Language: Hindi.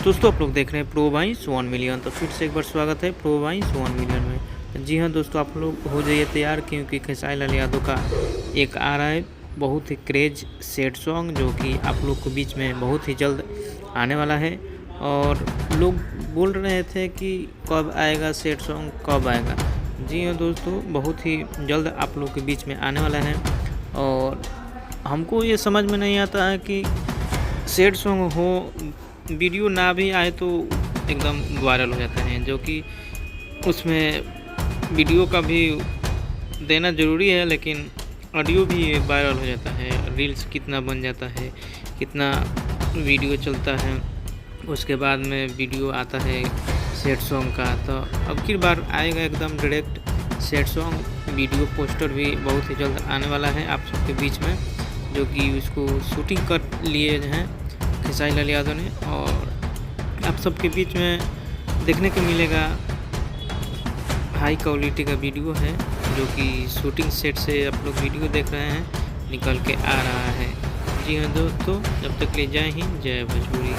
दोस्तों आप लोग देख रहे हैं प्रो वाइस 1 मिलियन। तो फिर से एक बार स्वागत है प्रो वाइस 1 मिलियन में। जी हाँ दोस्तों, आप लोग हो जाइए तैयार, क्योंकि खेसारी लाल यादव का एक आ रहा है बहुत ही क्रेज सैड सॉन्ग, जो कि आप लोग के बीच में बहुत ही जल्द आने वाला है। और लोग बोल रहे थे कि कब आएगा सैड सॉन्ग, कब आएगा। जी हाँ दोस्तों, बहुत ही जल्द आप लोग के बीच में आने वाला है। और हमको ये समझ में नहीं आता है कि सैड सॉन्ग हो, वीडियो ना भी आए तो एकदम वायरल हो जाता है, जो कि उसमें वीडियो का भी देना ज़रूरी है, लेकिन ऑडियो भी वायरल हो जाता है। रील्स कितना बन जाता है, कितना वीडियो चलता है, उसके बाद में वीडियो आता है सैड सॉन्ग का। तो अब की बार आएगा एकदम direct sad song. Video poster भी बहुत ही जल्द आने वाला है आप सबके बीच में, जो कि उसको शूटिंग कर लिए हैं खेसारी लाल यादव ने। और आप सबके बीच में देखने को मिलेगा हाई क्वालिटी का वीडियो है, जो कि शूटिंग सेट से आप लोग वीडियो देख रहे हैं निकल के आ रहा है। जी हाँ दोस्तों, जब तक ले जय हिंद जय भोजपुरी।